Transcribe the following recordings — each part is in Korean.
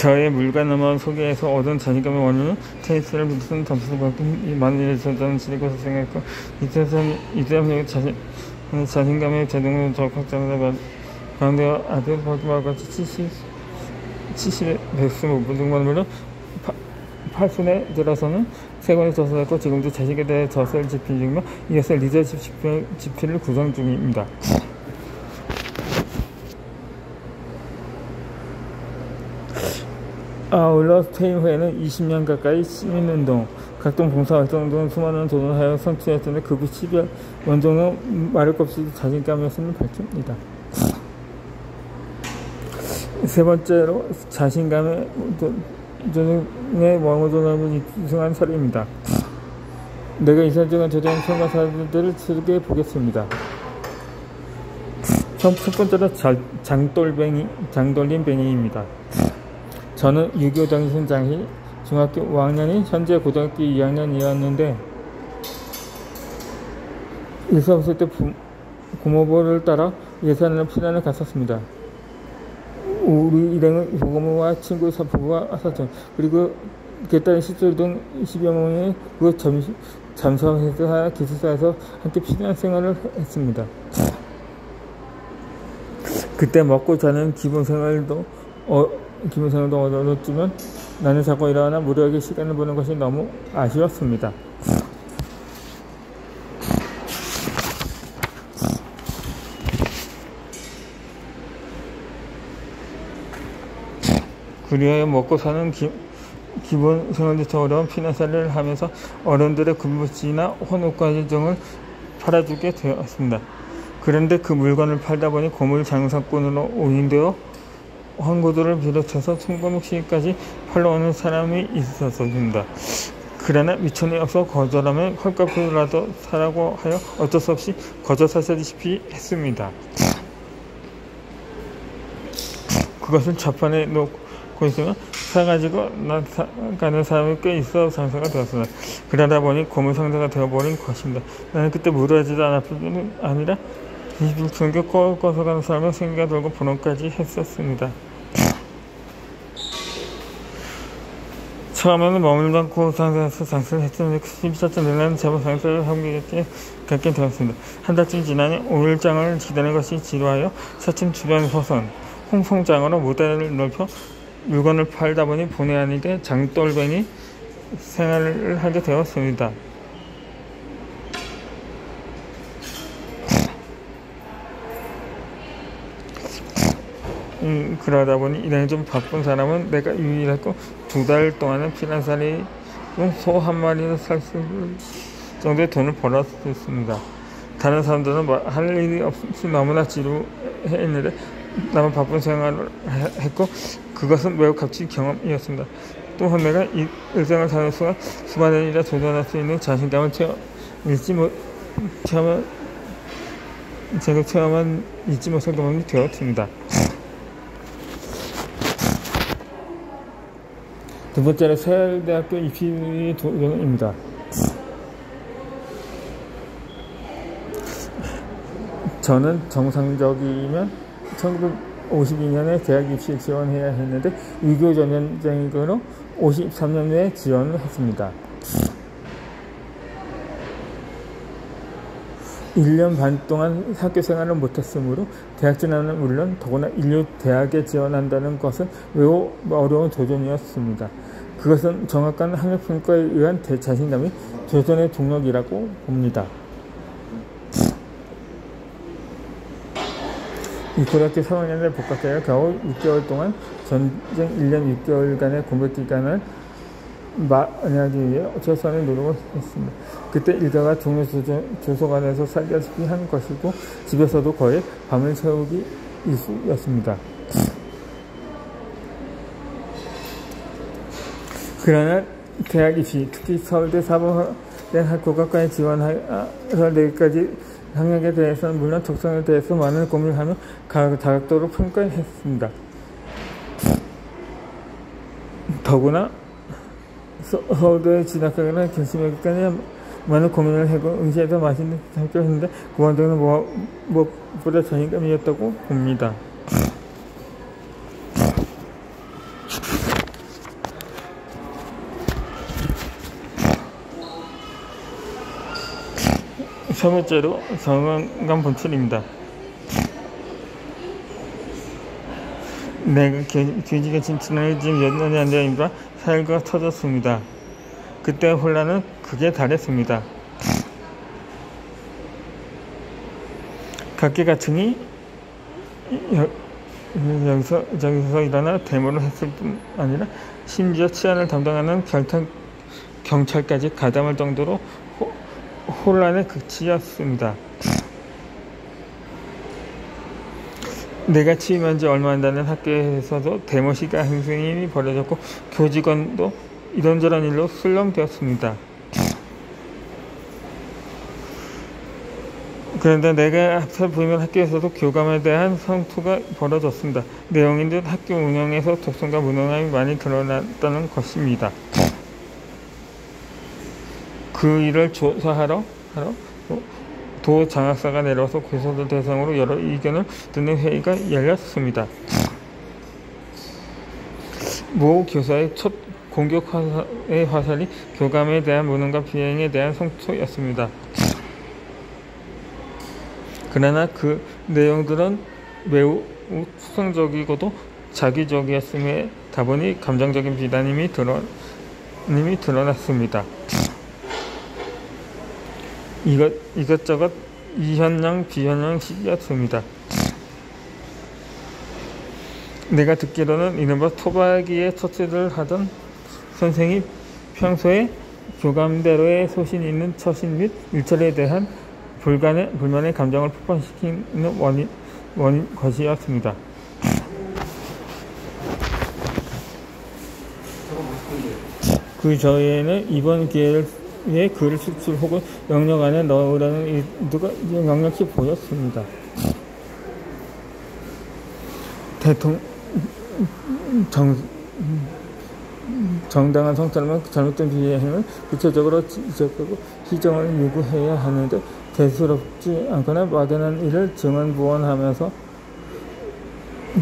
저의 물가넘어 소개에서 얻은 자신감의 원인은 테니스를 무슨 점수를 받고 많은 일을 저자는 지리고서 생각했고 이때는 자신감의 제동으로 적극적으로 가운데와 아들 버티와 같이 70의 백수 무등반으로 8순에 들어서는 세 권을 저술했고 지금도 자식에 대해 저서를 집필 중이며 이어서 리더십 집필을 구성 중입니다. 아울러 퇴임 후에는 20년 가까이 시민운동, 각종 봉사활동 등 수많은 도전을 하여 성취했는데 그부 10여 원종은 말할 것 없이 자신감이었음을 밝힙니다. 세 번째로 자신감의 원호전함을 입증한 사례입니다. 내가 이사중한 저장 평가사들을 소개해 보겠습니다. 첫 번째로 장돌림뱅이입니다. 저는 6.25 당시 중학교 5학년이 현재 고등학교 2학년이었는데 일사 없을 때 고모부를 따라 예산을 피난을 갔었습니다. 우리 일행은 고모와 친구 부부와 사촌 그리고 개딸 시절 등 10여 명이 그 잠수함에서 기숙사에서 함께 피난 생활을 했습니다. 그때 먹고 자는 기본 생활도 얻었지만 나는 자고 일어나 무료하게 시간을 보는 것이 너무 아쉬웠습니다. 그리하여 먹고 사는 기본 생활부터 어려운 피난생활을 하면서 어른들의 금붙이나 혼옷까지 등을 팔아주게 되었습니다. 그런데 그 물건을 팔다 보니 고물 장사꾼으로 오인되어 황구들을 비롯해서 송건욱 씨까지 팔러 오는 사람이 있었습니다. 그러나 미천이 없어 거절하면 헐값이라도 사라고 하여 어쩔 수 없이 거저 사시다시피 했습니다. 그것을 좌판에 놓고 있으면 사가지고 나가는 사람이 꽤 있어 상사가 되었습니다. 그러다 보니 고물 상사가 되어버린 것입니다. 나는 그때 무료하지도 않았을 뿐 아니라 20층 꺼서 가는 사람은 생기가 돌고 분홍까지 했었습니다. 처음에는 머물지 않고 상사에서 장사를 했는데 14점 내라는 제법 상사를 갖게 되었습니다. 한 달쯤 지나니 5일장을 기다리는 것이 지루하여 차츰 주변 호선, 홍성장으로 무대를 넓혀 물건을 팔다 보니 본의 아니게 장돌뱅이 생활을 하게 되었습니다. 그러다 보니 일행이 좀 바쁜 사람은 내가 유일했고 2달 동안은 피난살이 소 한 마리를 살 정도의 돈을 벌었습니다. 다른 사람들은 할 일이 없이 너무나 지루했는데 나만 바쁜 생활을 했고 그것은 매우 값진 경험이었습니다. 또한 내가 이 일생을 사는 순간 수많은 일에 도전할 수 있는 자신감을 체험한 잊지 못할 경험이 되었습니다. 두 번째로 서울대학교 입시 도전입니다. 저는 정상적이면 1952년에 대학 입시에 지원해야 했는데 6.25 전쟁으로 53년에 지원을 했습니다. 1년 반 동안 학교 생활을 못했으므로 대학 진학은 물론 더구나 인류 대학에 지원한다는 것은 매우 어려운 도전이었습니다. 그것은 정확한 학력평가에 의한 자신감이 도전의 동력이라고 봅니다. 이 고등학교 3학년의 복학자가 겨우 6개월 동안 전쟁 1년 6개월간의 공백기간을 만회하기 위해 최선의 노력을 했습니다. 그때 일가가 동네 조소관에서 살다시피 한 것이고 집에서도 거의 밤을 새우기 일쑤였습니다. 그러나 대학 입시, 특히 서울대 사범대학 국악과에 지원해서 내일까지 학력에 대해서는 물론 적성에 대해서 많은 고민을 하며 다각도로 평가했습니다. 더구나 서울대에 진학하거나 결심하기까지 많은 고민을 하고 응시해서 맛있는 학교를 했는데 그만두는 무엇보다 자신감이었다고 봅니다. 세 번째로 정감 분출입니다. 내가 교직에 진출한 지 몇 년이 안 되니까 사회가 터졌습니다. 그때 혼란은 극에 달했습니다. 각계각층이 여기서 일어나 데모를 했을 뿐 아니라 심지어 치안을 담당하는 경찰까지 가담할 정도로 혼란의 극치였습니다. 내가 취임한 지 얼마 안 되는 학교에서도 데모 시가 행성이 벌어졌고 교직원도 이런저런 일로 술렁되었습니다. 그런데 내가 앞서 부임한 학교에서도 교감에 대한 성투가 벌어졌습니다. 내용인 듯 학교 운영에서 독선과 무능함이 많이 드러났다는 것입니다. 그 일을 조사하러 도 장학사가 내려와서 교사들 대상으로 여러 의견을 듣는 회의가 열렸습니다. 모 교사의 첫 공격의 화살이 교감에 대한 무능과 비행에 대한 성토였습니다. 그러나 그 내용들은 매우 추상적이고도 자기적이었음에 다분히 감정적인 비난임이 드러났습니다. 이것저것 이현양 비현양식이었습니다. 내가 듣기로는 이른바 토박이의 처치를 하던 선생이 평소에 교감대로의 소신 있는 처신 및 일처리에 대한 불만의 감정을 폭발시키는 원인 것이었습니다. 그 저에는 이번 기회에 글을 수출 혹은 영역 안에 넣으라는 의도가 명확히 보였습니다. 정당한 성찰만 잘못된 비행을 구체적으로 지적하고 희정을 요구해야 하는데 대수롭지 않거나 막연한 일을 증언부언하면서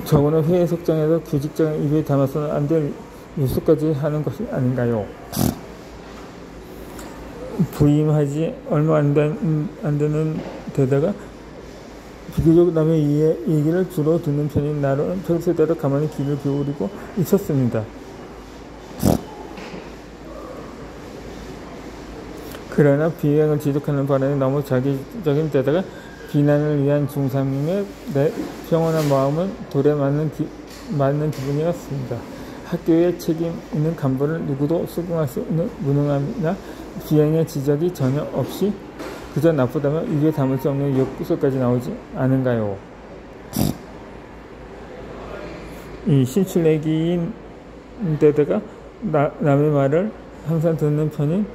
적어는 회의 속장에서 교직장 입에 담아서는 안 될 뉴스까지 하는 것이 아닌가요? 부임하지 얼마 안 되는 데다가 비교적 남의 얘기를 주로 듣는 편인 나로는 평소대로 가만히 귀를 기울이고 있었습니다. 그러나 비행을 지속하는 바람에 너무 자기적인 데다가 비난을 위한 중삼림의 내 평온한 마음은 돌에 맞는 기분이었습니다. 학교에 책임 있는 간부를 누구도 수긍할 수 있는 무능함이나 비행의 지적이 전혀 없이 그저 나쁘다면 입에 담을 수 없는 욕구설까지 나오지 않은가요? 이 신출내기인 데다가 남의 말을 항상 듣는 편인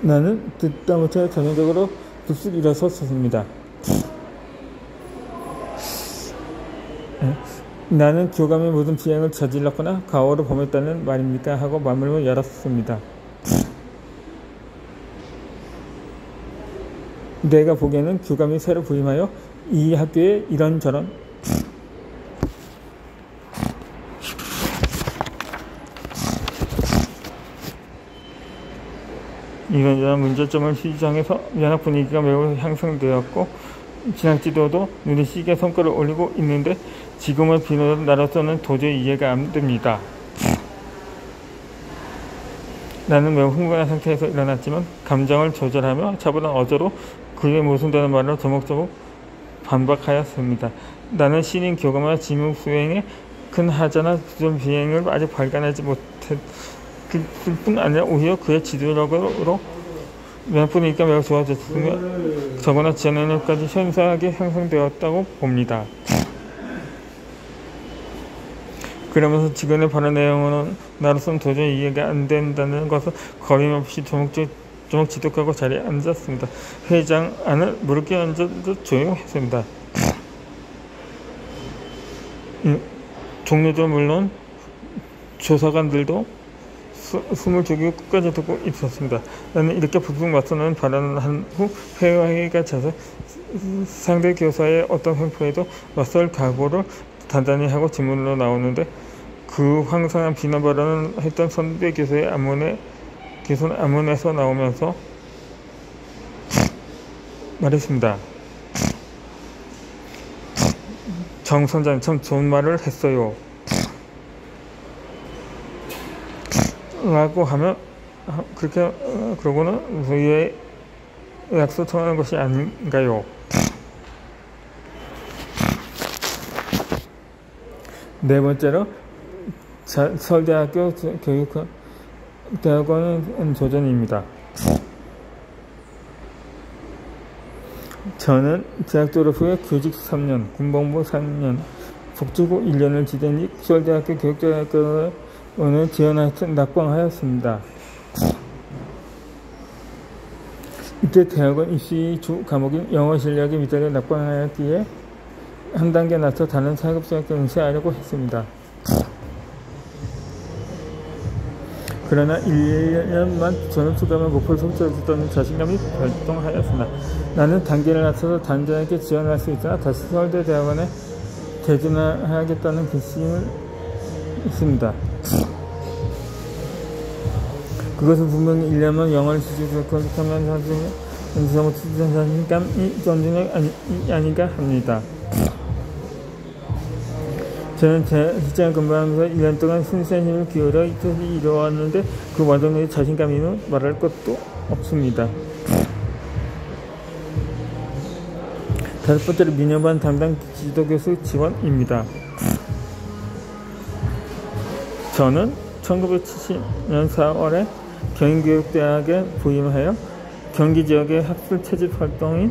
나는 듣다 못해 전형적으로 불쑥 일어섰습니다. 나는 교감에 모든 비행을 저질렀거나 가오를 범했다는 말입니까? 하고 말문을 열었습니다. 내가 보기에는 교감이 새로 부임하여 이 학교에 이런저런 문제점을 시정해서 연합 분위기가 매우 향상되었고 진학 지도도 눈에 띄게 성과를 올리고 있는데 지금의 비난은 나로서는 도저히 이해가 안 됩니다. 나는 매우 흥분한 상태에서 일어났지만 감정을 조절하며 차분한 어조로 그에 모순되는 말을 조목조목 반박하였습니다. 나는 신인 교감과 지문 수행에 큰 하자나 부정 비행을 아직 발견하지 못했을 뿐 아니라 오히려 그의 지도력으로 연합 분위기가 매우 좋아졌으며 적어나 지원력까지 현저하게 향상되었다고 봅니다. 그러면서 지금의 발언 내용은 나로서는 도저히 이해가 안 된다는 것을 거림없이 조목 지독하고 자리에 앉았습니다. 회장 안을 무릎 꿇어앉아도 조용했습니다. 종료도 물론 조사관들도 숨을 죽이고 끝까지 듣고 있었습니다. 나는 이렇게 북북 맞서는 발언을 한 후 회의가 차서 상대 교사의 어떤 횡포에도 맞설 각오를 단단히 하고 질문으로 나오는데 그 황당한 비난 발언을 했던 선배 교수의 교수는 안문에서 나오면서 말했습니다. 정 선장님 참 좋은 말을 했어요. 라고 하면 그렇게 그러고는 우리의 약속 통하는 것이 아닌가요? 네 번째로 서울대학교 교육대학원 조전입니다. 저는 대학 졸업 후에 교직 3년, 군복무 3년, 복지부 1년을 지낸 뒤 서울대학교 교육대학원에 지원하여 낙방하였습니다. 이때 대학원 입시 주 과목인 영어 실력에 밑에 낙방하였기에 한 단계 낮춰 다른 사급생학교 응시하려고 했습니다. 그러나 1년만 전업 수감을 목표를 설정했던 자신감이 발동하였습니다. 나는 단계를 낮춰서 단전에게 지원할 수 있으나 다시 서울대 대학원에 대진하겠다는 결심을 했습니다. 그것은 분명히 1년만 영어를 지지하고 하면 자신감이 존중이 아닌가 합니다. 저는 제 직장을 근무하면서 1년 동안 신선한 힘을 기울여 이것이 이루어왔는데 그 과정에 자신감이면 말할 것도 없습니다. 다섯 번째로 민영반 담당 지도교수 지원입니다. 저는 1970년 4월에 경인교육대학에 부임하여 경기 지역의 학술 채집 활동인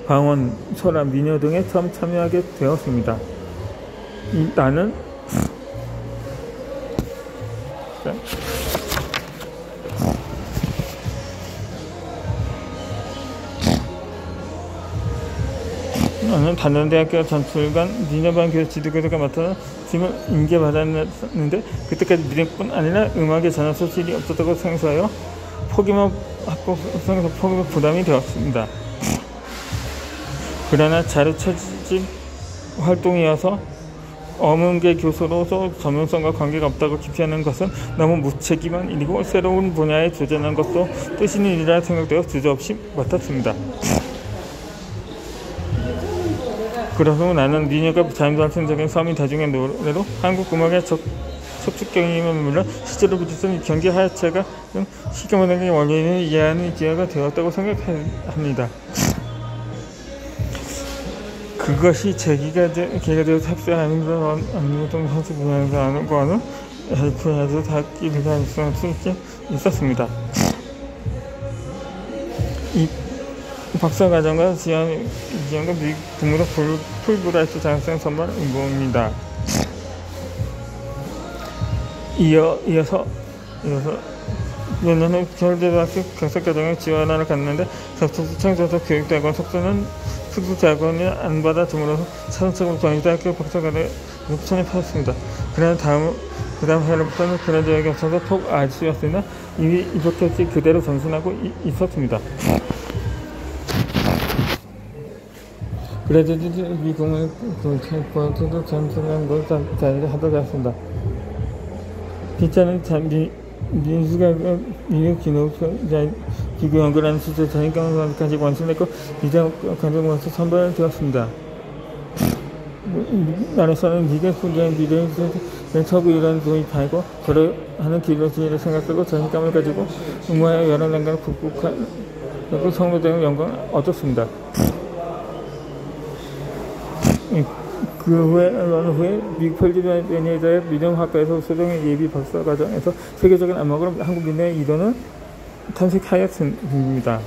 방언, 소라, 민요 등에 처음 참여하게 되었습니다. 나는 단원대학교 전출간 민요반 교수 지도교수가 맡아서 짐을 인계받았는데 그때까지 미래뿐 아니라 음악에 전혀 소질이 없었다고 생각하여 포기만 부담이 되었습니다. 그러나 자료 채집 활동이어서 어문계 교수로서 전문성과 관계가 없다고 기피하는 것은 너무 무책임한 일이고 새로운 분야에 도전하는 것도 뜻 있는 일이라 생각되어 주저없이 맡았습니다. 그래서 나는 민요가 자연발전적인 서민 대중의 노래로 한국 음악의 척추경임을 물론 실제로 부딪힌 경기 하야체가 시경문학의 원리를 이해하는 기회가 되었다고 생각합니다. 그것이 계기가 되어서 합세하는 안무동 선수 분야에서 아는 거는 LP에서 닿기를 할 수 있었습니다. 이 박사과정과 지원과 미국 등으로 풀브라이트 장학생 선발 응모입니다. 이어서 몇 년 후 서울대학교 경석과정에 지원하러 갔는데 청소년 교육대학원 석사는 특수대학원이 안 받아줌으로써 차선책으로 경희대학교 박사과정에 천입하였습니다. 그러나 그 다음 해로부터는 그런 적이 없어서 속 아쉬웠으나 이미 입학했지 그대로 전신하고 있었습니다. 그래도 미국을 교육과도 전승한 걸 자리를 하도록 했습니다. 기차는 민수가 미국 기구 연구라는 시절 자신감을 가지고 완성했고 비자 과정으로서 선발되었습니다. 나라에서는 미국 소개한 미래의 서구 이런 도입하고 저를 하는 기로지를 생각하고 자신감을 가지고 응모하여 여러 난관을 극복하고 성공되는 영광을 얻었습니다. 그 후에 미국 펠지베니아의 민영학과에서 소정의 예비 박사 과정에서 세계적인 안목으로 한국 민요의 이론을 탐색하였습니다.